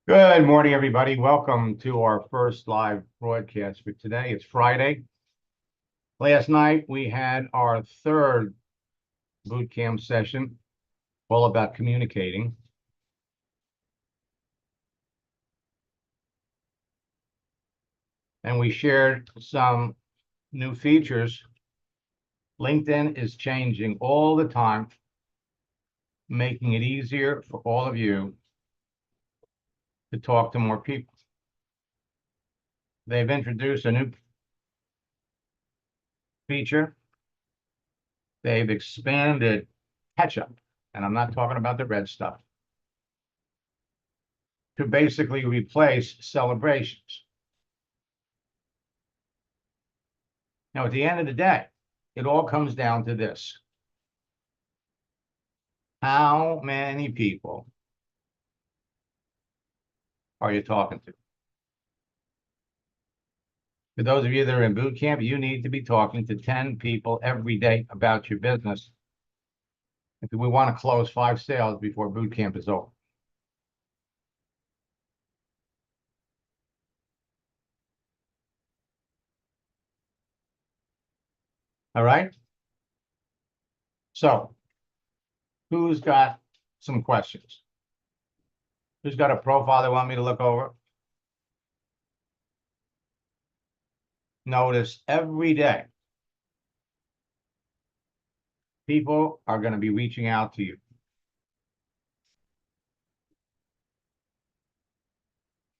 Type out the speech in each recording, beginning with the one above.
Good morning, everybody. Welcome to our first live broadcast for today. It's Friday. Last night, we had our third boot camp session, all about communicating. And we shared some new features. LinkedIn is changing all the time, making it easier for all of you to talk to more people. They've introduced a new feature. They've expanded catch-up, and I'm not talking about the red stuff, to basically replace celebrations. Now, at the end of the day, it all comes down to this. How many people are you talking to? For those of you that are in boot camp, you need to be talking to 10 people every day about your business if we want to close 5 sales before boot camp is over. All right? So, who's got some questions? Who's got a profile they want me to look over? Notice every day, people are going to be reaching out to you.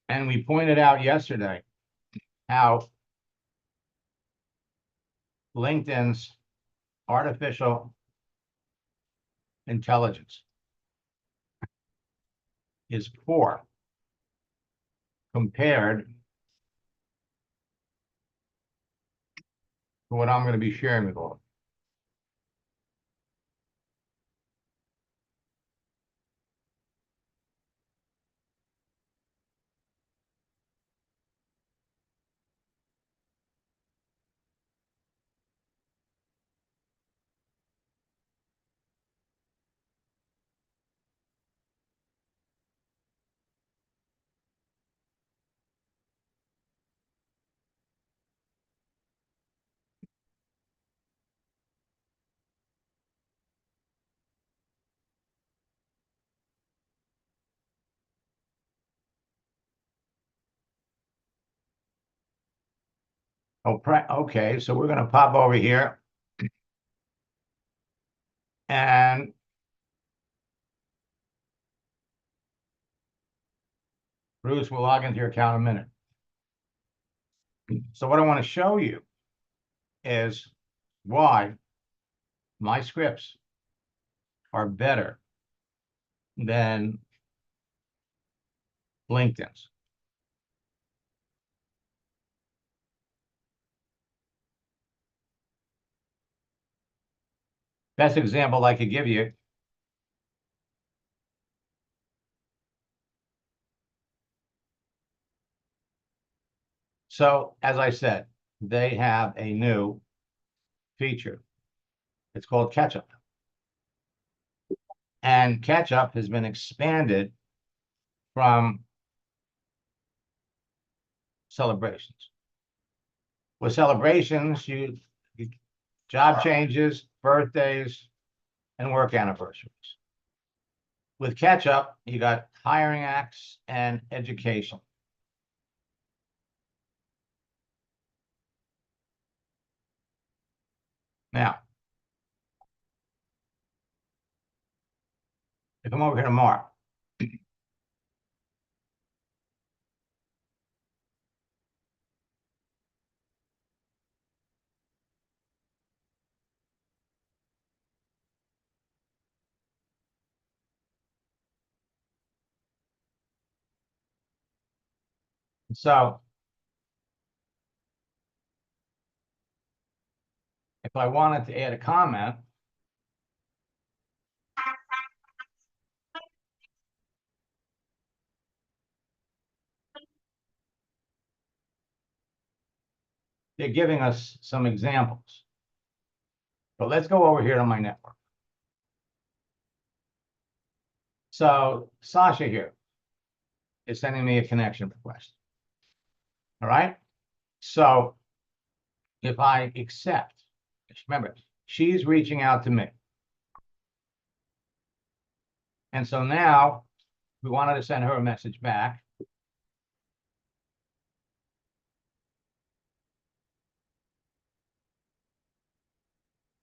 And we pointed out yesterday how LinkedIn's artificial intelligence is poor compared to what I'm going to be sharing with all of you. Okay, so we're going to pop over here and Bruce will log into your account in a minute. So what I want to show you is why my scripts are better than LinkedIn's. Best example I could give you so as I said, they have a new feature. It's called catch-up. And catch-up has been expanded from celebrations. With celebrations, you job changes, birthdays, and work anniversaries. With catch-up, you got hiring acts and education. Now, if I'm over here tomorrow, so if I wanted to add a comment, they're giving us some examples. But let's go over here to my network. So Sasha here, is sending me a connection request. All right. So if I accept, remember, she's reaching out to me. And so now we wanted to send her a message back.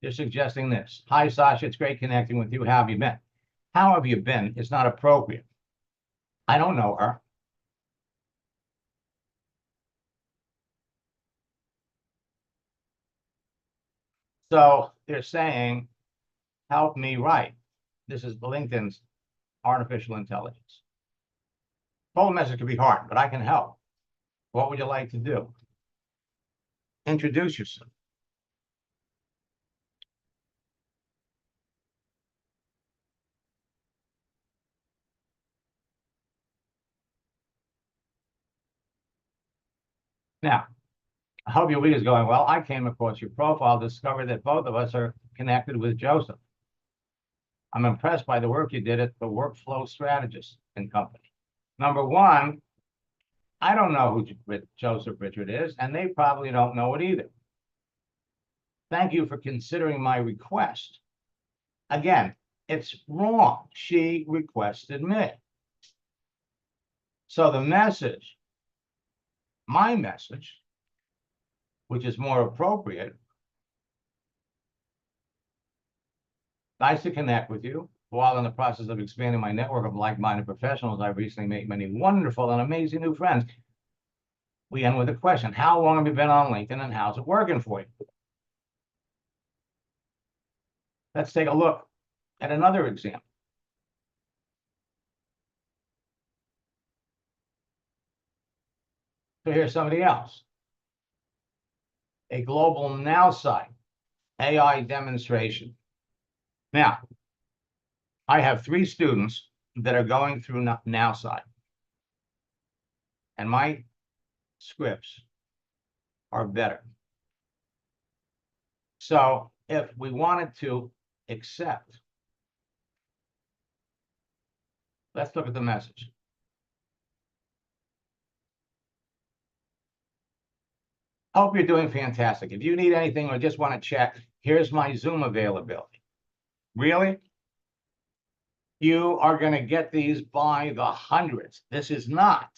They're suggesting this. Hi, Sasha. It's great connecting with you. How have you been? How have you been? It's not appropriate. I don't know her. So they're saying, help me write. This is LinkedIn's artificial intelligence. Phone message could be hard, but I can help. What would you like to do? Introduce yourself. Now, I hope your week is going well. I came across your profile, discovered that both of us are connected with Joseph. I'm impressed by the work you did at the Workflow Strategist and Company. Number one, I don't know who Joseph Richard is, and they probably don't know it either. Thank you for considering my request. Again, it's wrong. She requested me. So the message, my message, which is more appropriate, nice to connect with you. While in the process of expanding my network of like-minded professionals, I've recently made many wonderful and amazing new friends. We end with a question. How long have you been on LinkedIn and how's it working for you? Let's take a look at another example. So here's somebody else. A global now site, AI demonstration. Now, I have 3 students that are going through now site. And my scripts are better. So if we wanted to accept, let's look at the message. Hope you're doing fantastic. If you need anything or just want to check, here's my Zoom availability. Really? You are going to get these by the hundreds. This is not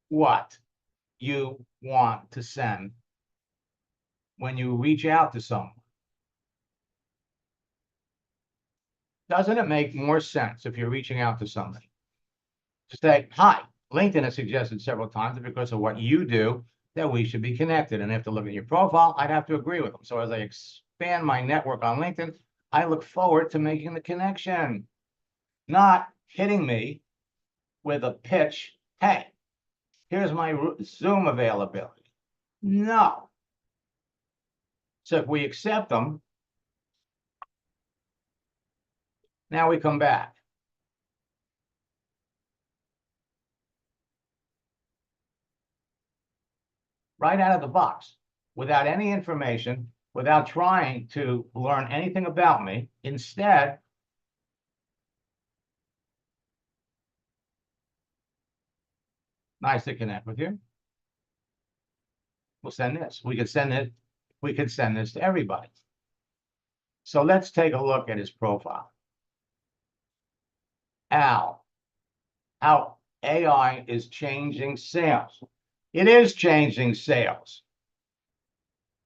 what you want to send when you reach out to someone. Doesn't it make more sense if you're reaching out to somebody to say, hi, LinkedIn has suggested several times that because of what you do, that we should be connected. And if to look at your profile, I'd have to agree with them. So as I expand my network on LinkedIn, I look forward to making the connection, not hitting me with a pitch. Hey, here's my Zoom availability. No. So if we accept them, now we come back. Right out of the box, without any information, without trying to learn anything about me. Instead, nice to connect with you. We'll send this. We could send it. We could send this to everybody. So let's take a look at his profile. Al, how AI is changing sales. It is changing sales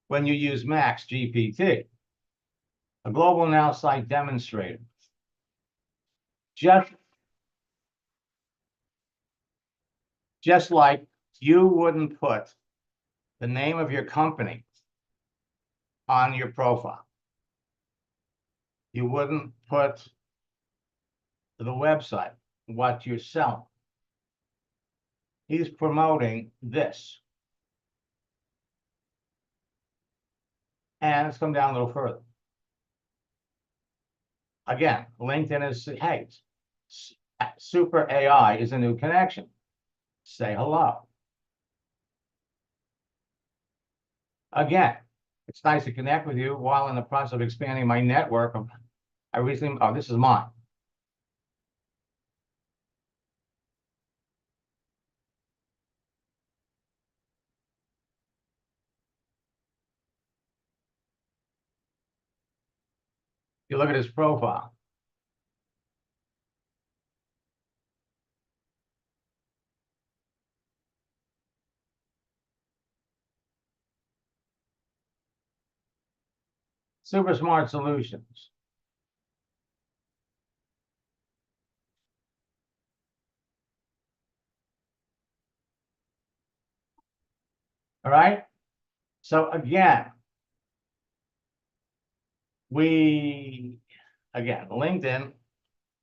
when you use Max GPT, a global now site demonstrator. Just like you wouldn't put the name of your company on your profile. You wouldn't put the website, what you're selling. He's promoting this. And let's come down a little further. Again, LinkedIn is, hey, super AI is a new connection. Say hello. Again, it's nice to connect with you while in the process of expanding my network. I recently, oh, this is mine. You look at his profile. Super smart solutions. All right. So again, LinkedIn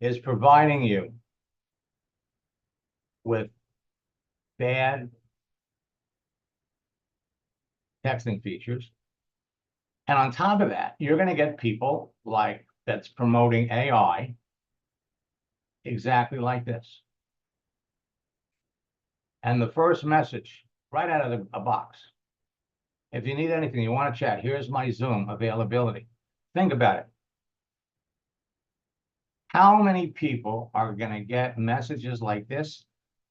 is providing you with bad texting features. And on top of that, you're going to get people like that's promoting AI exactly like this. And the first message right out of a box. If you need anything, you want to chat, here's my Zoom availability. Think about it. How many people are going to get messages like this?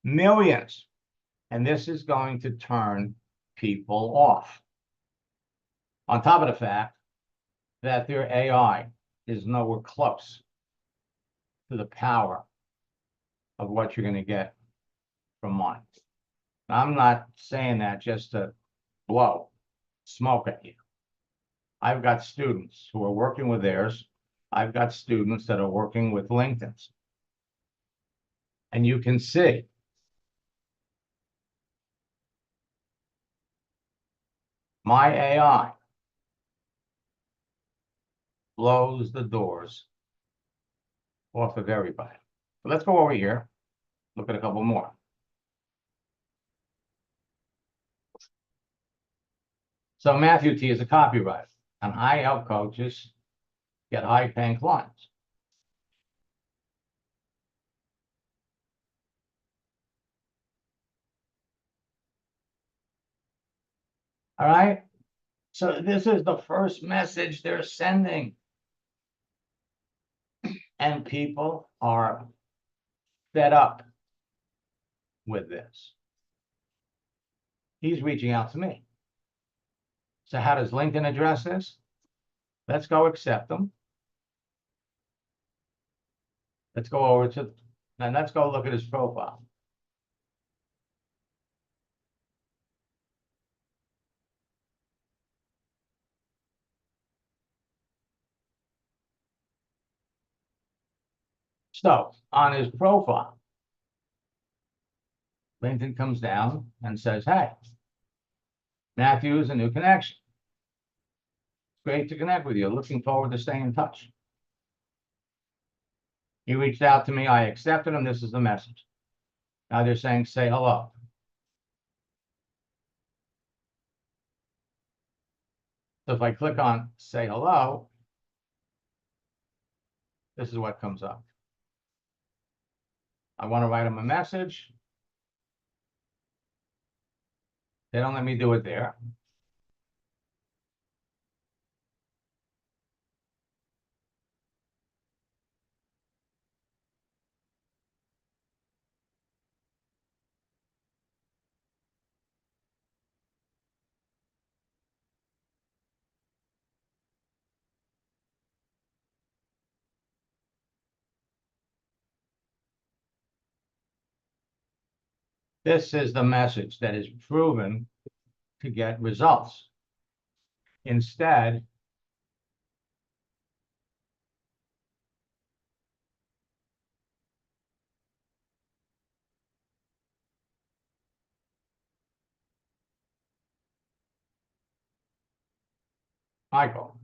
Millions. And this is going to turn people off. On top of the fact that their AI is nowhere close to the power of what you're going to get from mine. I'm not saying that just to blow smoke at you. I've got students who are working with theirs. I've got students that are working with LinkedIn's. And you can see my AI blows the doors off of everybody. So let's go over here, look at a couple more. So Matthew T is a copywriter, and I help coaches get high-paying clients. All right. So this is the first message they're sending. And people are fed up with this. He's reaching out to me. So how does LinkedIn address this? Let's go accept them. Let's go over to, and let's go look at his profile. So on his profile, LinkedIn comes down and says, hey, Matthew is a new connection. It's great to connect with you. Looking forward to staying in touch. He reached out to me. I accepted him. This is the message. Now they're saying, say hello. So if I click on say hello, this is what comes up. I want to write him a message. They don't let me do it there. This is the message that is proven to get results. Instead, Michael.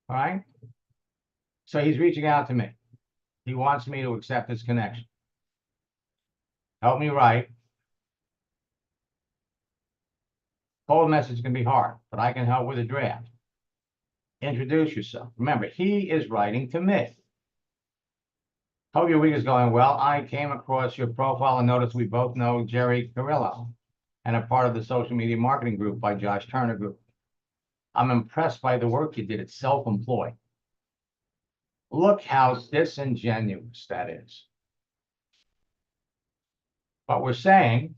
All right. So he's reaching out to me. He wants me to accept his connection. Help me write. Cold message can be hard, but I can help with a draft. Introduce yourself. Remember, he is writing to me. Hope your week is going well. I came across your profile and noticed we both know Jerry Carrillo and are part of the social media marketing group by Josh Turner Group. I'm impressed by the work you did at Self-Employed. Look how disingenuous that is. But we're saying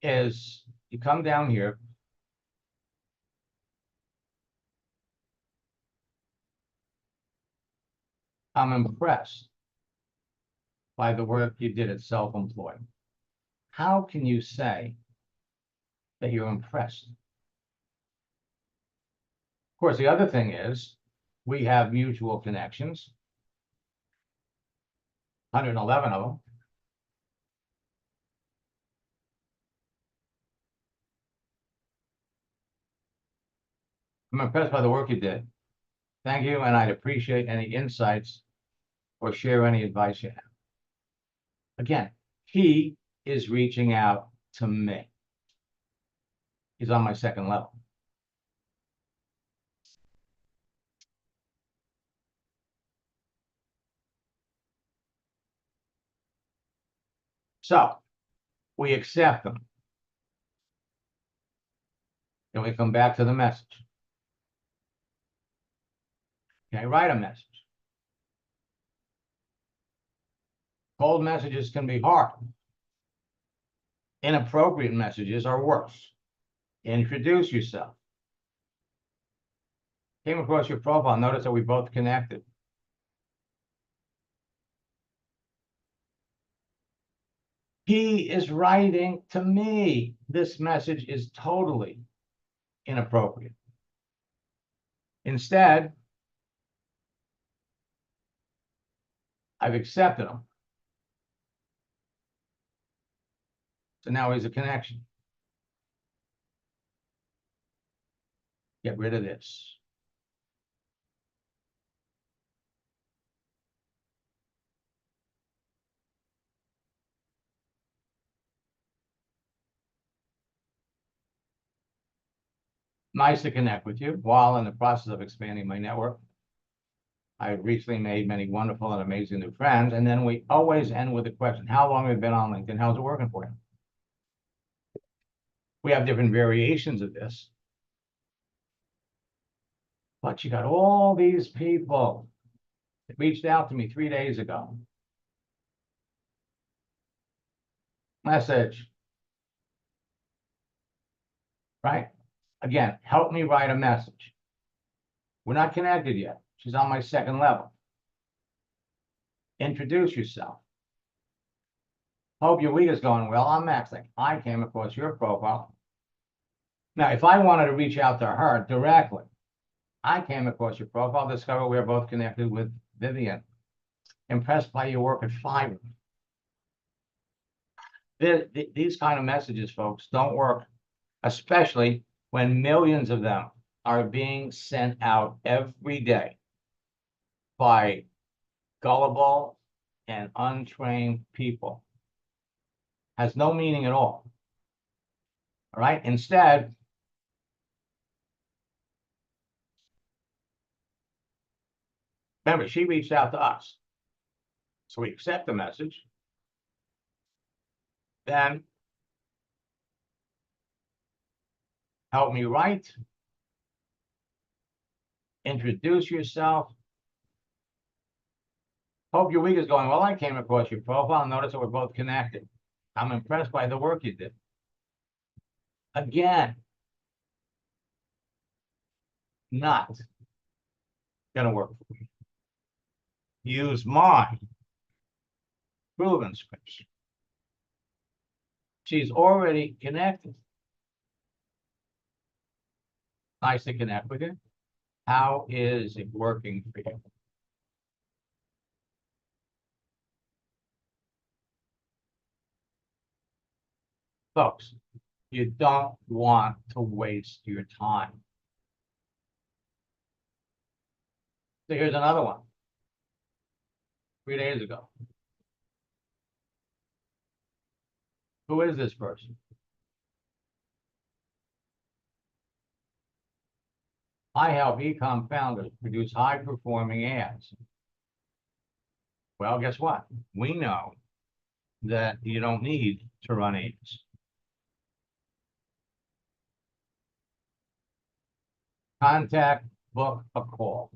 is you come down here. I'm impressed by the work you did at Self-Employed. How can you say that you're impressed? Of course, the other thing is we have mutual connections, 111 of them. I'm impressed by the work you did. Thank you, and I'd appreciate any insights or share any advice you have. Again, he is reaching out to me. He's on my second level. So we accept them. Then we come back to the message. Okay, write a message. Cold messages can be hard. Inappropriate messages are worse. Introduce yourself. Came across your profile. Notice that we both connected. He is writing to me. This message is totally inappropriate. Instead, I've accepted him. So now he's a connection. Get rid of this. Nice to connect with you while in the process of expanding my network. I recently made many wonderful and amazing new friends. And then we always end with a question. How long have you been on LinkedIn? How's it working for you? We have different variations of this. But you got all these people that reached out to me 3 days ago. Message. Right? Again, help me write a message. We're not connected yet. She's on my second level. Introduce yourself. Hope your week is going well. I'm Max. I came across your profile. Now, if I wanted to reach out to her directly, I came across your profile, discovered we're both connected with Vivian. Impressed by your work at Fiverr. These kind of messages, folks, don't work, especially when millions of them are being sent out every day by gullible and untrained people. Has no meaning at all. All right? Instead, remember, she reached out to us. So we accept the message. Then help me write. Introduce yourself. Hope your week is going well. I came across your profile. Notice that we're both connected. I'm impressed by the work you did. Again, not going to work for you. Use my proven scripts. She's already connected. Nice to connect with you. How is it working for you? Folks, you don't want to waste your time. So here's another one. 3 days ago. Who is this person? I help e-com founders produce high-performing ads. Well, guess what? We know that you don't need to run ads. Contact, book a call.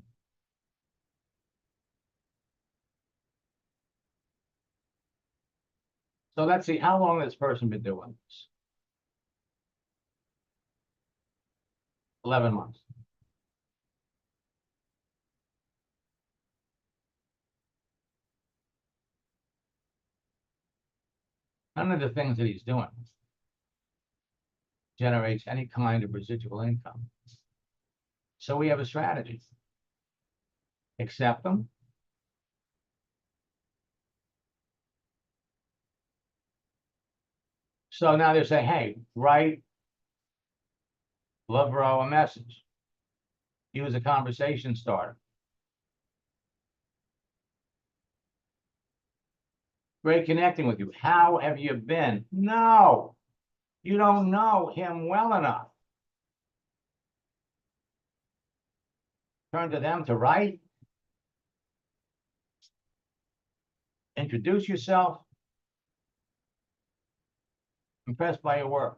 So let's see, how long has this person been doing this? 11 months. None of the things that he's doing generates any kind of residual income. So we have a strategy. Accept them. So now they're saying, hey, write Lovero a message. Use a conversation starter. Great connecting with you. How have you been? No, you don't know him well enough. Turn to them to write. Introduce yourself. Impressed by your work.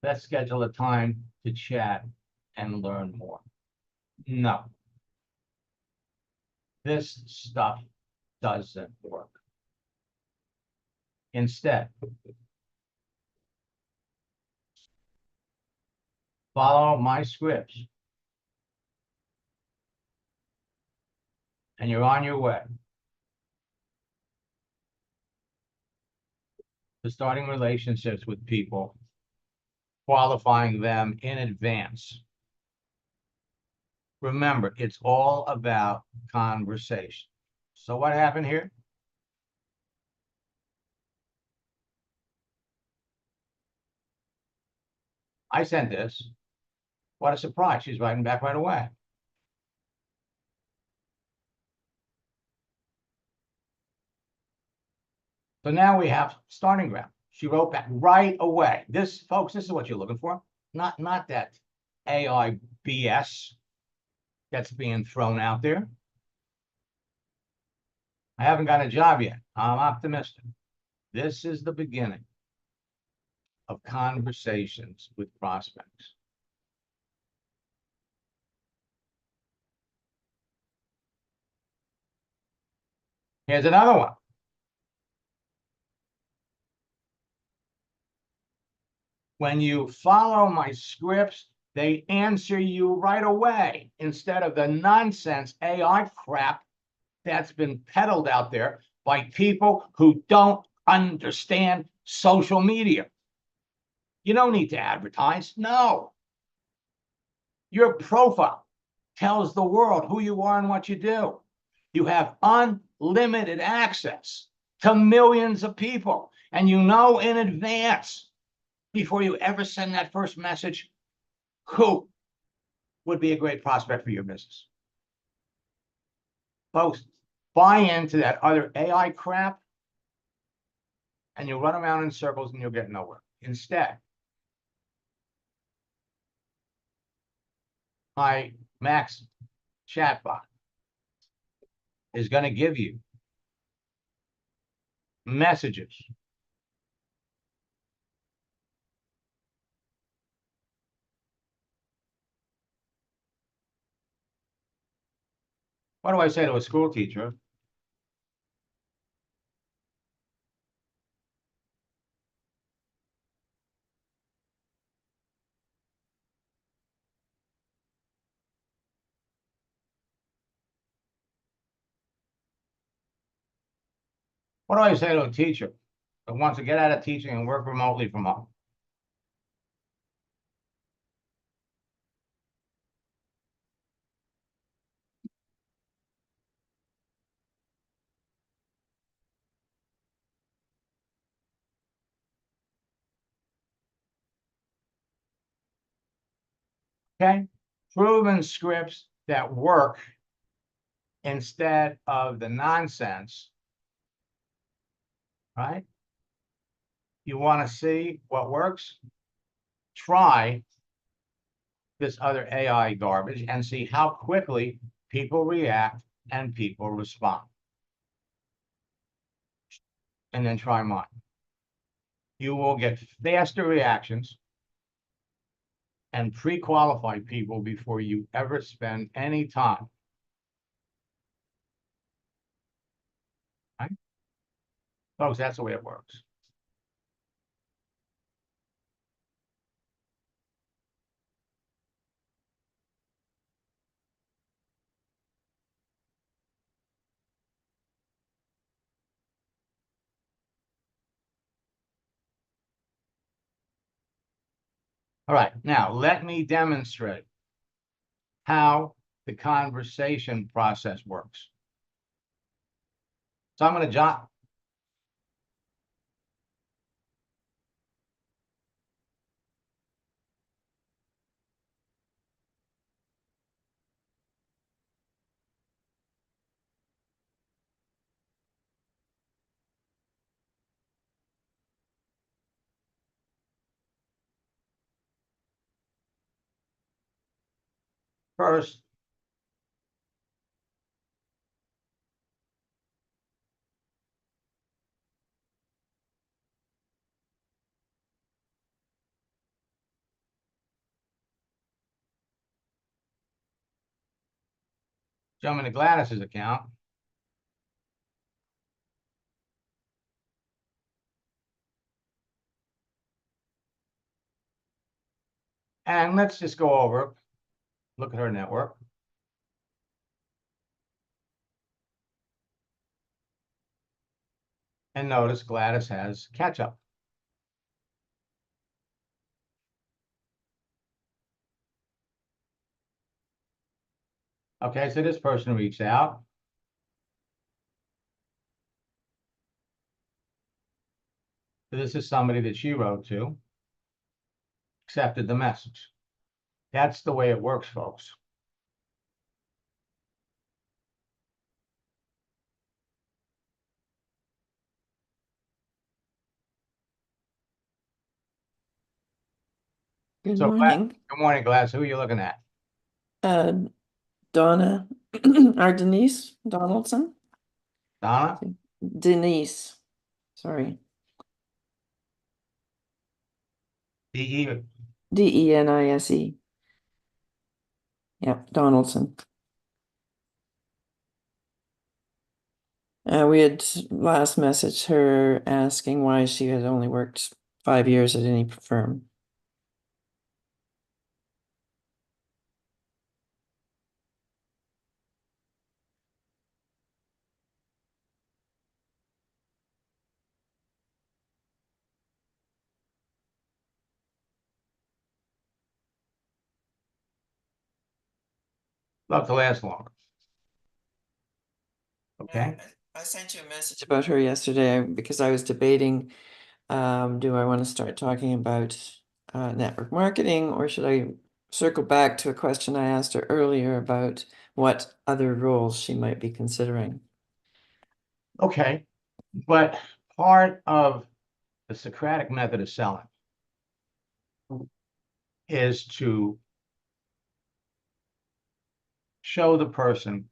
Let's schedule a time to chat and learn more. No. This stuff doesn't work. Instead, follow my scripts and you're on your way to starting relationships with people, qualifying them in advance. Remember, it's all about conversation. So what happened here? I sent this. What a surprise. She's writing back right away. So now we have starting ground. She wrote back right away. This, folks, this is what you're looking for. Not that AI BS that's being thrown out there. I haven't got a job yet. I'm optimistic. This is the beginning of conversations with prospects. Here's another one. When you follow my scripts, they answer you right away instead of the nonsense AI crap that's been peddled out there by people who don't understand social media. You don't need to advertise. No. Your profile tells the world who you are and what you do. You have unlimited access to millions of people, and you know in advance, before you ever send that first message, who would be a great prospect for your business. Folks, buy into that other AI crap, and you'll run around in circles and you'll get nowhere. Instead, my Max chatbot is going to give you messages. What do I say to a school teacher? What do I say to a teacher that wants to get out of teaching and work remotely from home? Okay? Proven scripts that work instead of the nonsense, right? You want to see what works? Try this other AI garbage and see how quickly people react and people respond. And then try mine. You will get faster reactions and pre-qualify people before you ever spend any time. Right? Folks, that's the way it works. All right, now let me demonstrate how the conversation process works. So I'm going to jot. First, jump into Gladys's account. And let's just go over, look at her network. And notice Gladys has catch-up. Okay, so this person reached out. So this is somebody that she wrote to, accepted the message. That's the way it works, folks. Good So, morning. good morning, Gladys. Who are you looking at? Donna, or Denise Donaldson? Donna? Denise, sorry. D-E. Denise. Yep, Donaldson. We had last messaged her asking why she had only worked 5 years at any firm. Love to last longer. Okay. I sent you a message about her yesterday because I was debating, do I want to start talking about network marketing, or should I circle back to a question I asked her earlier about what other roles she might be considering? Okay. But part of the Socratic method of selling is to show the person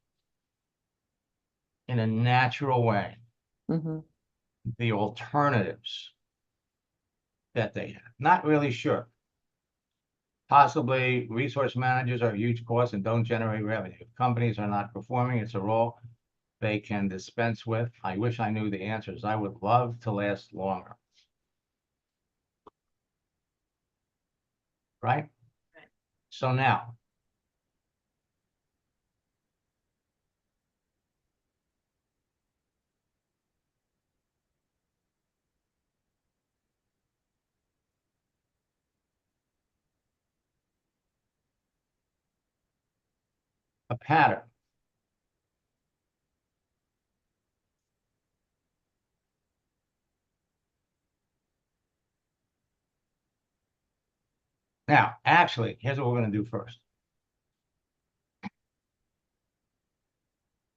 in a natural way Mm-hmm. the alternatives that they have. Not really sure. Possibly resource managers are a huge cost and don't generate revenue. If companies are not performing, it's a role they can dispense with. I wish I knew the answers. I would love to last longer. Right? So now, a pattern. Now, actually, here's what we're going to do first.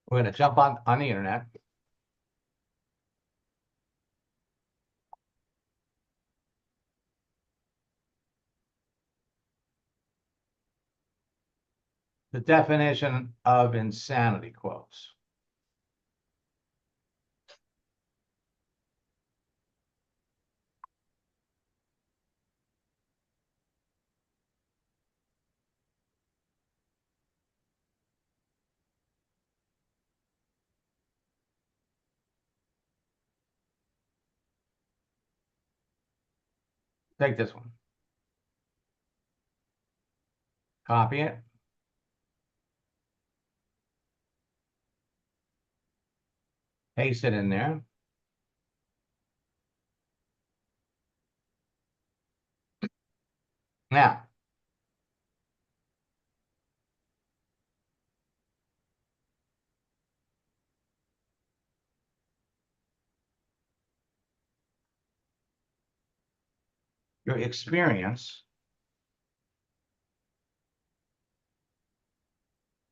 We're going to jump on the internet. The definition of insanity quotes. Take this one. Copy it. Paste it in there. Now, your experience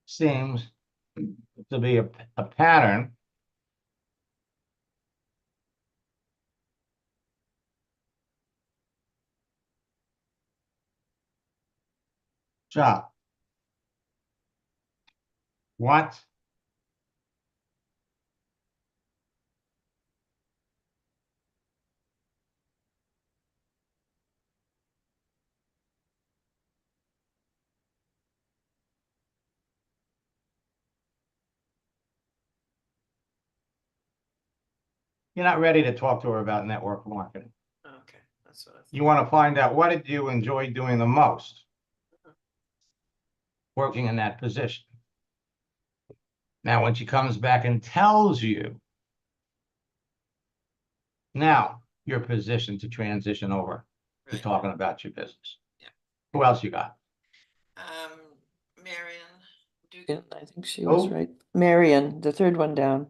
seems to be a pattern job. What? You're not ready to talk to her about network marketing. Okay, that's what I thought. You want to find out, what did you enjoy doing the most working in that position? Now, when she comes back and tells you, now you're positioned to transition over to Right. talking about your business. Yeah. Who else you got? Marion Dugan, I think she was right. Marion, the third one down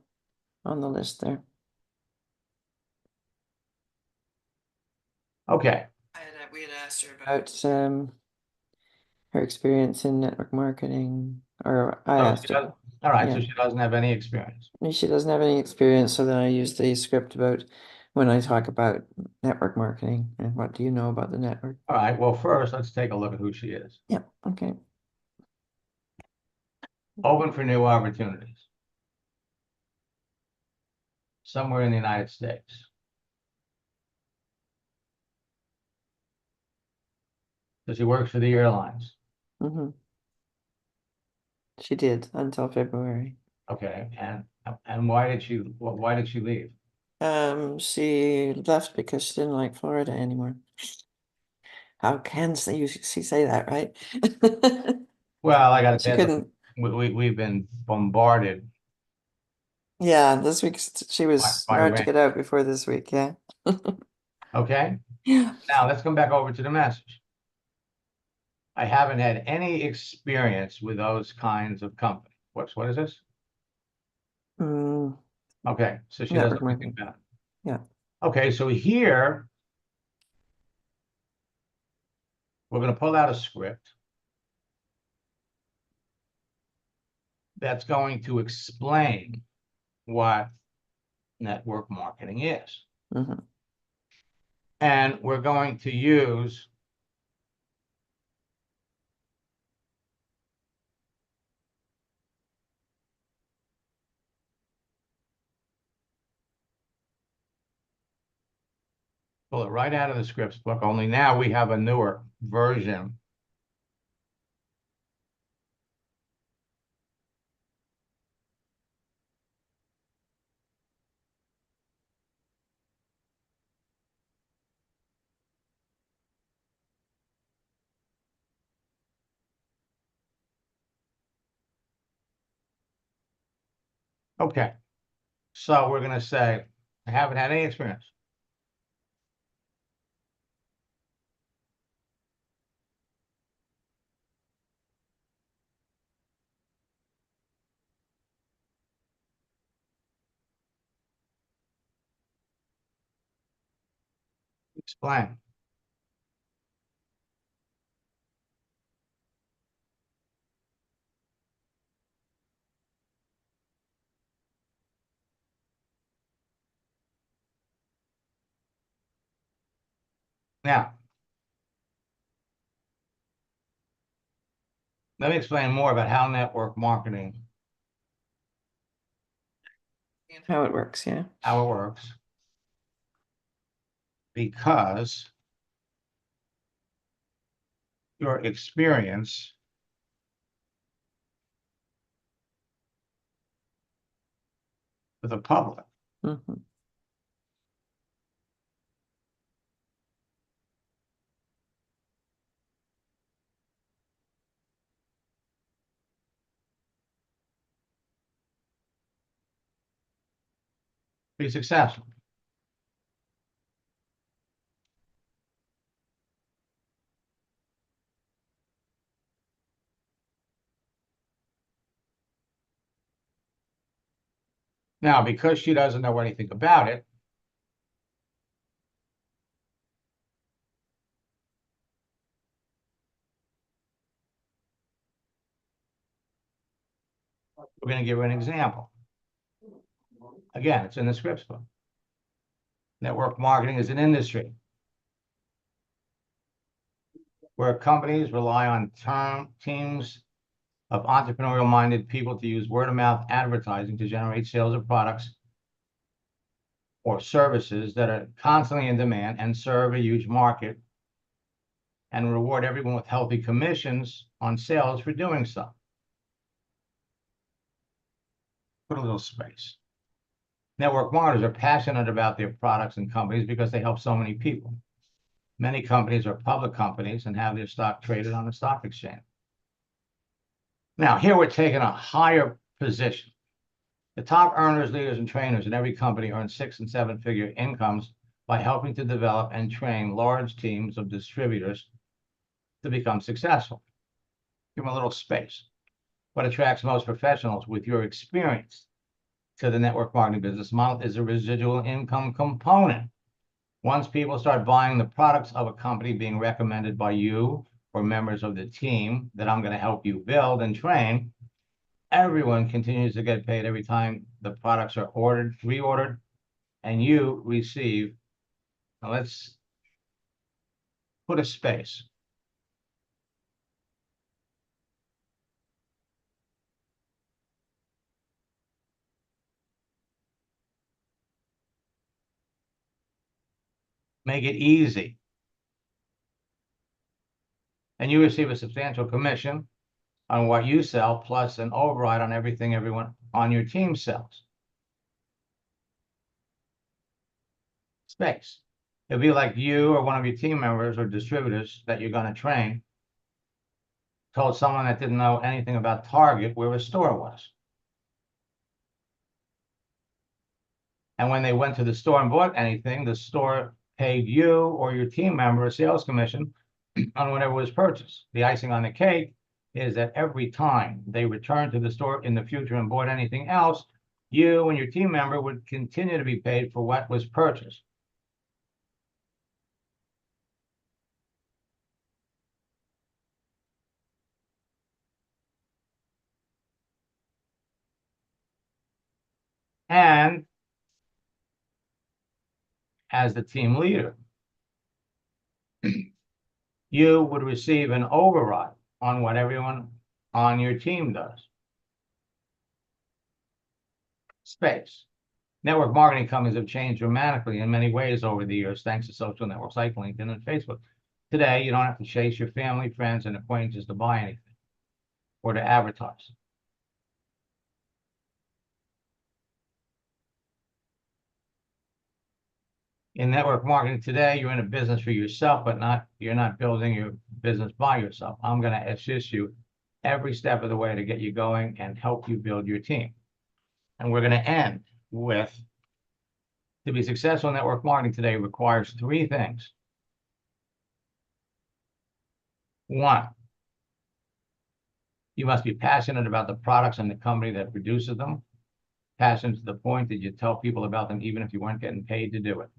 on the list there. Okay. We had asked her about her experience in network marketing, or I So asked she her. doesn't, all right, so Yeah. she doesn't have any experience. She doesn't have any experience, so then I used the script about when I talk about network marketing and what do you know about the network. All right, well, first, let's take a look at who she is. Yeah, okay. Open for new opportunities. Somewhere in the United States. So she works for the airlines. Mm-hmm. She did until February. Okay, and why did she leave? She left because she didn't like Florida anymore. How can she say that, right? Well, I got to She say, couldn't. we've been bombarded Yeah, this week she was by smart to rain. get out before this week. Yeah. Okay, Yeah. now let's come back over to the message. I haven't had any experience with those kinds of companies. What is this? Mm, Okay, so she doesn't network know anything marketing. about it. Yeah. Okay, so here we're going to pull out a script that's going to explain what network marketing is. Mm-hmm. And we're going to use pull it right out of the scripts book, only now we have a newer version. Okay, so we're going to say, I haven't had any experience. Explain. Now, let me explain more about how network marketing, How it works, yeah. how it works. Because your experience with the public Mm-hmm. be successful. Now, because she doesn't know anything about it, we're going to give her an example. Again, it's in the scripts book. Network marketing is an industry where companies rely on teams of entrepreneurial-minded people to use word-of-mouth advertising to generate sales of products or services that are constantly in demand and serve a huge market and reward everyone with healthy commissions on sales for doing so. Put a little space. Network marketers are passionate about their products and companies because they help so many people. Many companies are public companies and have their stock traded on the stock exchange. Now, here we're taking a higher position. The top earners, leaders, and trainers in every company earn 6- and 7-figure incomes by helping to develop and train large teams of distributors to become successful. Give them a little space. What attracts most professionals with your experience to the network marketing business model is a residual income component. Once people start buying the products of a company being recommended by you or members of the team that I'm going to help you build and train, everyone continues to get paid every time the products are ordered, reordered, and you receive. Now let's put a space. Make it easy. And you receive a substantial commission on what you sell, plus an override on everything everyone on your team sells. Space. It'd be like you or one of your team members or distributors that you're going to train told someone that didn't know anything about Target where a store was. And when they went to the store and bought anything, the store paid you or your team member a sales commission on whatever was purchased. The icing on the cake is that every time they returned to the store in the future and bought anything else, you and your team member would continue to be paid for what was purchased. And as the team leader, you would receive an override on what everyone on your team does. Space. Network marketing companies have changed dramatically in many ways over the years, thanks to social networks like LinkedIn and Facebook. Today, you don't have to chase your family, friends, and acquaintances to buy anything or to advertise. In network marketing today, you're in a business for yourself, but you're not building your business by yourself. I'm going to assist you every step of the way to get you going and help you build your team. And we're going to end with, to be successful in network marketing today requires 3 things. 1, you must be passionate about the products and the company that produces them. Passionate to the point that you tell people about them even if you weren't getting paid to do it.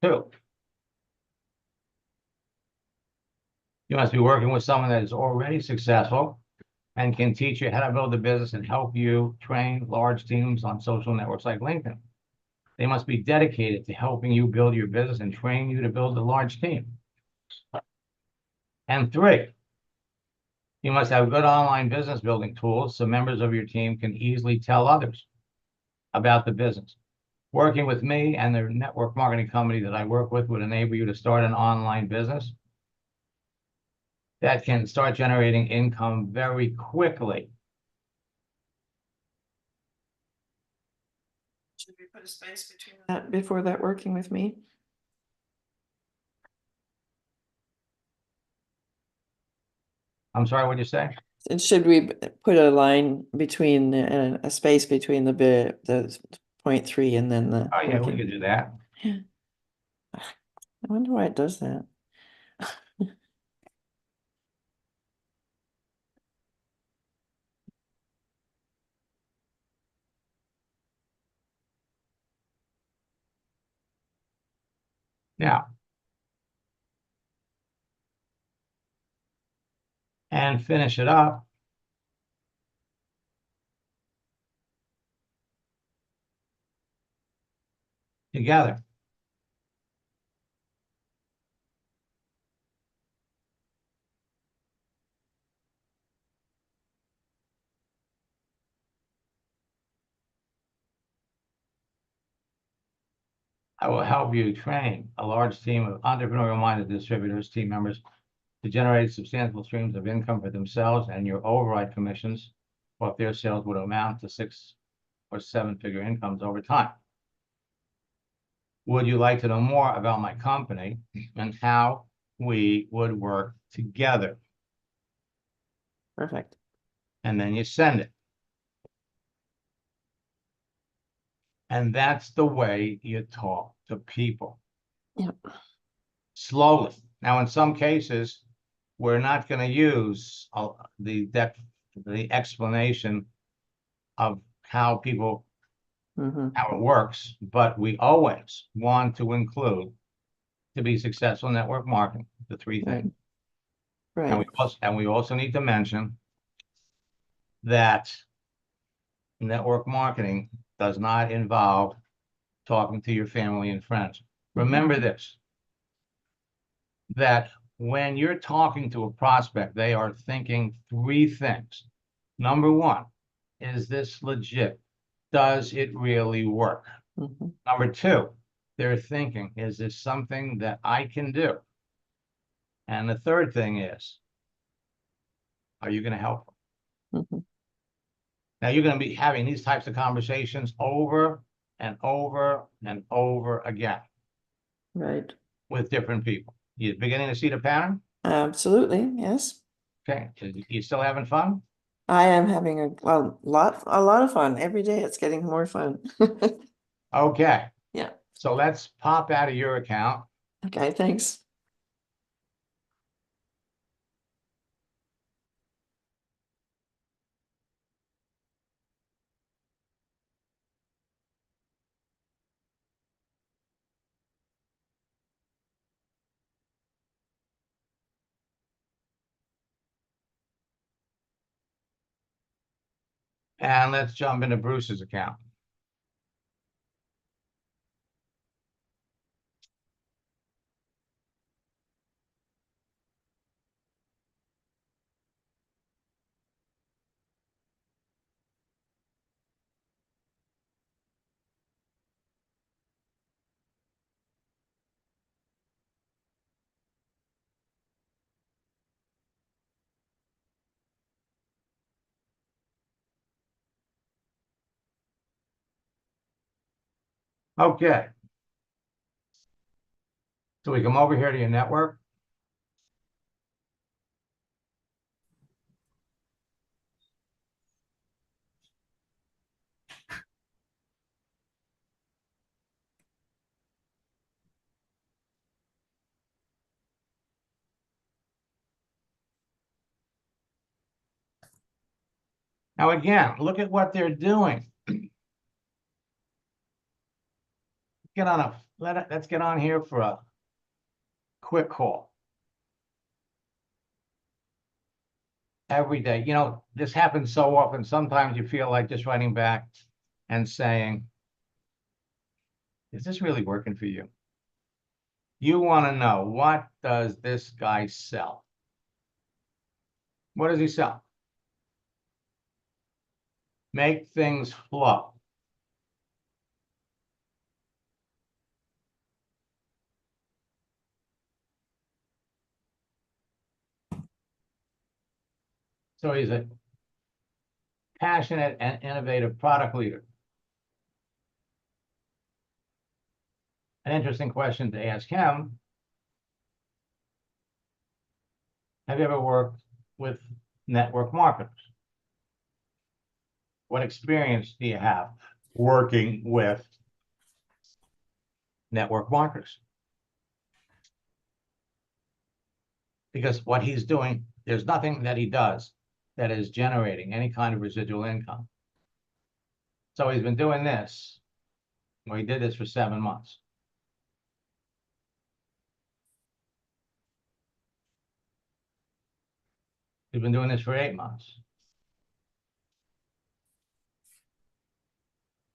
2, you must be working with someone that is already successful and can teach you how to build a business and help you train large teams on social networks like LinkedIn. They must be dedicated to helping you build your business and train you to build a large team. And 3, you must have good online business building tools so members of your team can easily tell others about the business. Working with me and the network marketing company that I work with would enable you to start an online business that can start generating income very quickly. Should we put a space between that before that working with me? I'm sorry, what'd you say? And should we put a line between a space between the 0.3 and then the Oh, yeah, we working? could do that. I wonder why it does that. Now, and finish it up. Together. I will help you train a large team of entrepreneurial-minded distributors, team members, to generate substantial streams of income for themselves and your override commissions, or if their sales would amount to 6 or 7-figure incomes over time. Would you like to know more about my company and how we would work together? Perfect. And then you send it. And that's the way you talk to people. Yep. Slowly. Now, in some cases, we're not going to use the explanation of how it works, but we always want to include, to be successful in network marketing, the 3 things. Right. And we also need to mention that network marketing does not involve talking to your family and friends. Remember this, that when you're talking to a prospect, they are thinking 3 things. Number 1, is this legit? Does it really work? Number 2, they're thinking, is this something that I can do? And the third thing is, are you going to help them? Now, you're going to be having these types of conversations over and over and over again. Right. With different people. You beginning to see the pattern? Absolutely, yes. Okay. You still having fun? I am having a lot of fun. Every day it's getting more fun. Okay. Yeah. So let's pop out of your account. Okay, thanks. And let's jump into Bruce's account. Okay. So we come over here to your network. Now, again, look at what they're doing. Let's get on here for a quick call. Every day. You know, this happens so often. Sometimes you feel like just writing back and saying, is this really working for you? You want to know, what does this guy sell? What does he sell? Make things flow. So he's a passionate and innovative product leader. An interesting question to ask him. Have you ever worked with network marketers? What experience do you have working with network marketers? Because what he's doing, there's nothing that he does that is generating any kind of residual income. So he's been doing this. Well, he did this for 7 months. He's been doing this for 8 months.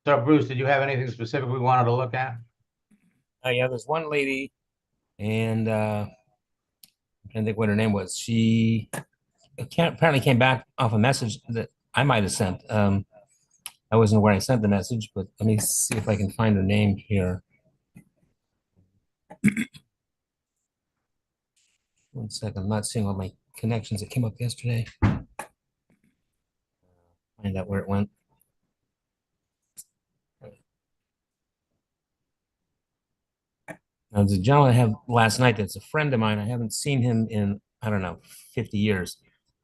So, Bruce, did you have anything specific we wanted to look at? Yeah, there's one lady, and I'm trying to think what her name was. She apparently came back off a message that I might have sent. I wasn't aware I sent the message, but let me see if I can find her name here. 1 second, I'm not seeing all my connections that came up yesterday. Find out where it went. Now, there's a gentleman I have last night that's a friend of mine. I haven't seen him in, I don't know, 50 years.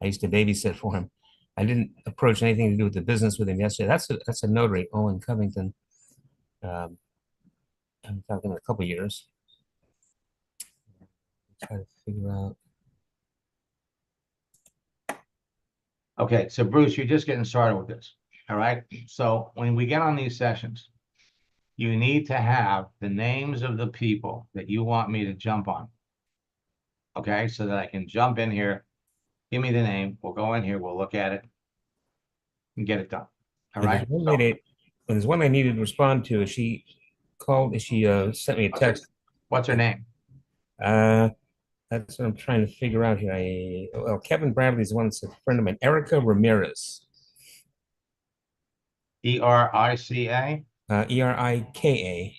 I used to babysit for him. I didn't approach anything to do with the business with him yesterday. That's a notary, Owen Covington. I haven't talked to him in a couple of years. Try to figure out. Okay, so Bruce, you're just getting started with this. All right. So when we get on these sessions, you need to have the names of the people that you want me to jump on. Okay, so that I can jump in here, give me the name, we'll go in here, we'll look at it and get it done. All Yeah, right. there's one I needed to respond to. She sent me a text. What's her name? That's what I'm trying to figure out here. Well, Kevin Bradley's the one that's a friend of mine. Erica Ramirez. E-R-I-C-A? Erika.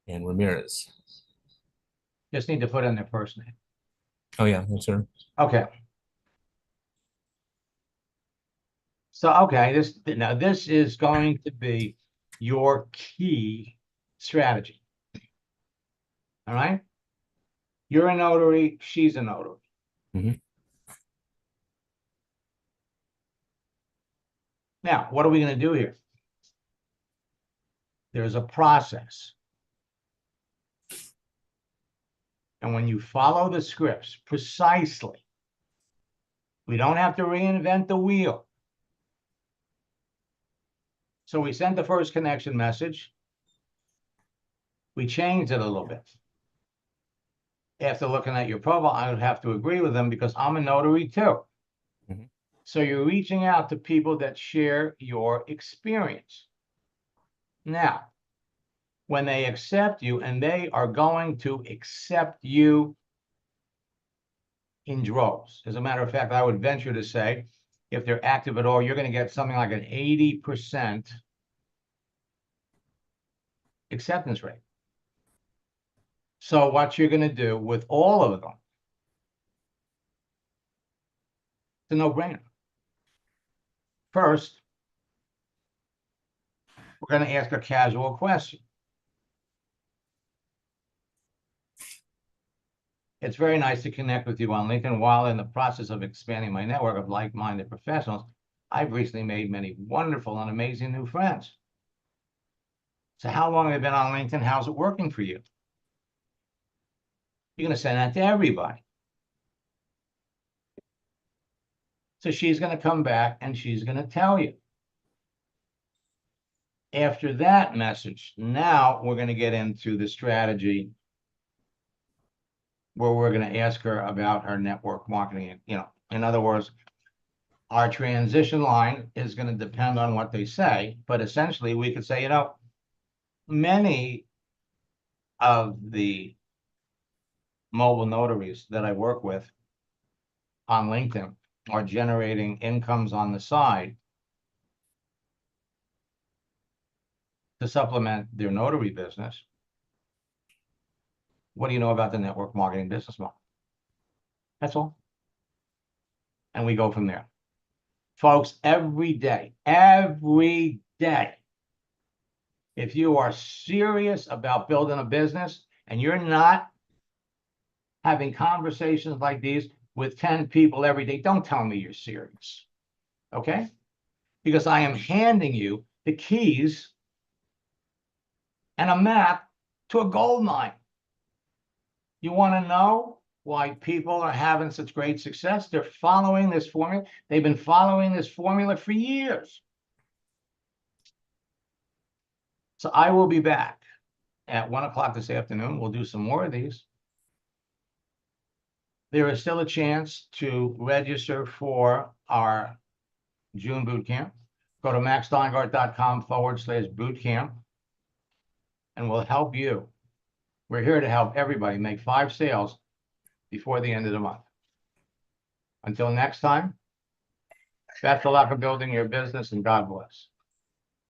And Ramirez. Just need to put in their first name. Oh, yeah, that's her. Okay. So, okay, this is going to be your key strategy. All right? You're a notary, she's a notary. Mhm. Now, what are we going to do here? There's a process. And when you follow the scripts precisely, we don't have to reinvent the wheel. So we sent the first connection message. We changed it a little bit. After looking at your profile, I would have to agree with them because I'm a notary too. Mhm. So you're reaching out to people that share your experience. Now, when they accept you, and they are going to accept you in droves. As a matter of fact, I would venture to say, if they're active at all, you're going to get something like an 80% acceptance rate. So what you're going to do with all of them, it's a no-brainer. First, we're going to ask a casual question. It's very nice to connect with you on LinkedIn. While in the process of expanding my network of like-minded professionals, I've recently made many wonderful and amazing new friends. So how long have you been on LinkedIn? How's it working for you? You're going to send that to everybody. So she's going to come back and she's going to tell you. After that message, now we're going to get into the strategy where we're going to ask her about her network marketing. In other words, our transition line is going to depend on what they say, but essentially we could say, many of the mobile notaries that I work with on LinkedIn are generating incomes on the side to supplement their notary business. What do you know about the network marketing business model? That's all. And we go from there. Folks, every day, if you are serious about building a business and you're not having conversations like these with 10 people every day, don't tell me you're serious. Okay? Because I am handing you the keys and a map to a gold mine. You want to know why people are having such great success. They're following this formula. They've been following this formula for years. So I will be back at 1 o'clock this afternoon. We'll do some more of these. There is still a chance to register for our June boot camp. Go to maxsteingart.com/boot camp, and we'll help you. We're here to help everybody make 5 sales before the end of the month. Until next time, best of luck in building your business, and God bless.